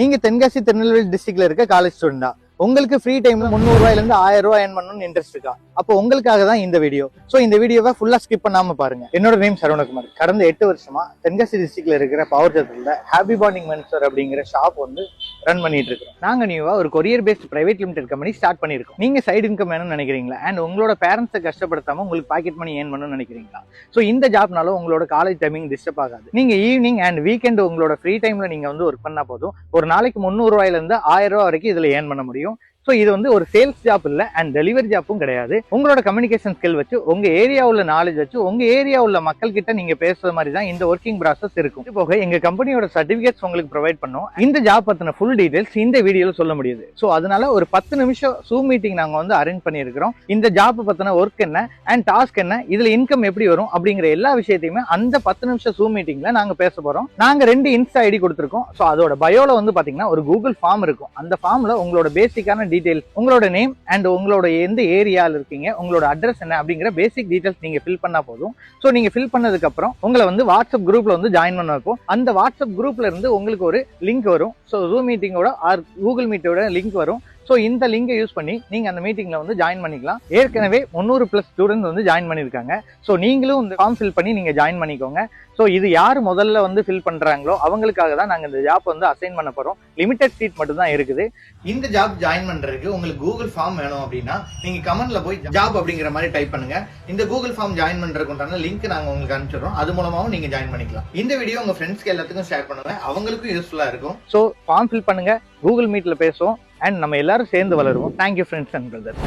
நீங்க தென்காசி திருநெல்வேலி டிஸ்ட்ரிக்ட்ல இருக்க காலேஜ் ஸ்டூடெண்டா உங்களுக்கு ஃப்ரீ டைம்ல 300 ரூபாயில இருந்து 1000 ரூபாய் ஏர்ன் பண்ணணும்னு இன்ட்ரெஸ்ட் இருக்கா? அப்போ உங்களுக்காக தான் இந்த வீடியோ. சோ இந்த வீடியோவை ஃபுல்லா ஸ்கிப் பண்ணாம பாருங்க. என்னோட நேம் சரவணகுமார். கடந்த 8 வருஷமா தென்காசி டிஸ்ட்ரிக்ட்ல இருக்கிற பவர் ஜெட்ல ஹாப்பி பாண்டிங் மென்சர் அப்படிங்கிற ஷாப் வந்து ரன் பண்ணிட்டு இருக்கோம். நாங்க நியூவா ஒரு courier based private limited company start பண்ணிருக்கோம். நீங்க சைடு இன்கம் வேணும்னு நினைக்கிறீங்களா? அண்ட் உங்களோட பேரண்ட்ஸை கஷ்டப்படுத்தாம உங்களுக்கு பாக்கெட் மணி ஏர்ன் பண்ணணும்னு நினைக்கிறீங்களா? சோ இந்த ஜாப்னால உங்களோட காலேஜ் டைமிங் டிஸ்டர்ப் ஆகாது. நீங்க ஈவினிங் அண்ட் வீக்கெண்ட் உங்களோட ஃப்ரீ டைம்ல நீங்க வந்து ஒர்க் பண்ணா போதும். ஒரு நாளைக்கு 300 ரூபாயில இருந்து 1000 ரூபாய் வரைக்கும் இதுல ஏர்ன் பண்ண முடியும். சோ இது வந்து ஒரு சேல்ஸ் ஜாப் இல்ல அண்ட் டெலிவரி ஜாப்பும் கிடையாது. உங்களோட கம்யூனிகேஷன் ஸ்கில் வச்சு உங்க ஏரியா உள்ள நாலேஜ் வச்சு உங்க ஏரியா உள்ள மக்கள் கிட்ட நீங்க பேசுற மாதிரி தான் இந்த ஒர்க்கிங் ப்ராசஸ் இருக்கும். இது போக எங்க கம்பெனியோட சர்டிபிகேட்ஸ் உங்களுக்கு ப்ரொவைட் பண்ணோம். இந்த ஜாப் பத்தின ஃபுல் டீடைல்ஸ் இந்த வீடியோல சொல்ல முடியுது. சோ அதனால ஒரு 10 நிமிஷம் Zoom மீட்டிங் நாங்க வந்து அரேஞ்ச் பண்ணியிருக்கிறோம். இந்த ஜாப் பத்தின ஒர்க் என்ன அண்ட் டாஸ்க் என்ன, இதுல இன்கம் எப்படி வரும் அப்படிங்கிற எல்லா விஷயத்தையுமே அந்த 10 நிமிஷம் Zoom மீட்டிங்ல நாங்க பேச போறோம். நாங்க 2 இன்ஸ்டா ஐடி கொடுத்திருக்கோம். சோ அதோட பயோல வந்து பாத்தீங்கன்னா ஒரு கூகுள் ஃபார்ம் இருக்கும். அந்த ஃபார்ம்ல உங்களோட பேசிக்கான டீடைல், உங்களோட நேம் அண்ட் உங்களோட எந்த ஏரியால இருக்கீங்க, உங்களோட அட்ரஸ் என்ன அப்படிங்கிற பேசிக் டீடைல்ஸ் நீங்க ஃபில் பண்ணா போதும். சோ நீங்க ஃபில் பண்ணதுக்கு அப்புறம் உங்களை வந்து வாட்ஸ்அப் குரூப்ல வந்து ஜாயின் பண்ண வைப்போம். அந்த வாட்ஸ்அப் குரூப்ல இருந்து உங்களுக்கு ஒரு லிங்க் வரும். சோ Zoom மீட்டிங்கோட ஆர் கூகுள் மீட்டோட லிங்க் வரும். சோ இந்த லிங்கை யூஸ் பண்ணி நீங்க அந்த மீட்டிங்ல வந்து ஜாயின் பண்ணிக்கலாம். ஏற்கனவே 300+ ஸ்டூடெண்ட்ஸ் வந்து ஜாயின் பண்ணிருக்காங்க. சோ நீங்களும் இந்த ஃபார்ம் ஃபில் பண்ணி நீங்க ஜாயின் பண்ணிக்கோங்க. சோ இது யாரு முதல்ல வந்து ஃபில் பண்றாங்களோ அவங்களுக்காக தான் நாங்க இந்த ஜாப் வந்து அசைன் பண்ண போறோம். லிமிடெட் சீட் மட்டும் தான் இருக்குது. இந்த ஜாப் ஜாயின் பண்றதுக்கு உங்களுக்கு கூகுள் ஃபார்ம் வேணும் அப்படின்னா நீங்க கமெண்ட்ல போய் ஜாப் அப்படிங்கிற மாதிரி டைப் பண்ணுங்க. இந்த கூகுள் ஃபார்ம் ஜாயின் பண்றதுக்குண்டான லிங்க் நாங்க உங்களுக்கு அனுப்பிச்சிடுறோம். அது மூலமாவும் நீங்க ஜாயின் பண்ணிக்கலாம். இந்த வீடியோ உங்க ஃப்ரெண்ட்ஸ்க்கு எல்லாத்துக்கும் ஷேர் பண்ணுங்க, அவங்களுக்கும் யூஸ்ஃபுல்லா இருக்கும். சோ ஃபார்ம் ஃபில் பண்ணுங்க, கூகுள் மீட்ல பேசுவோம் அண்ட் நம்ம எல்லாரும் சேர்ந்து வளருவோம். Thank you friends and brothers.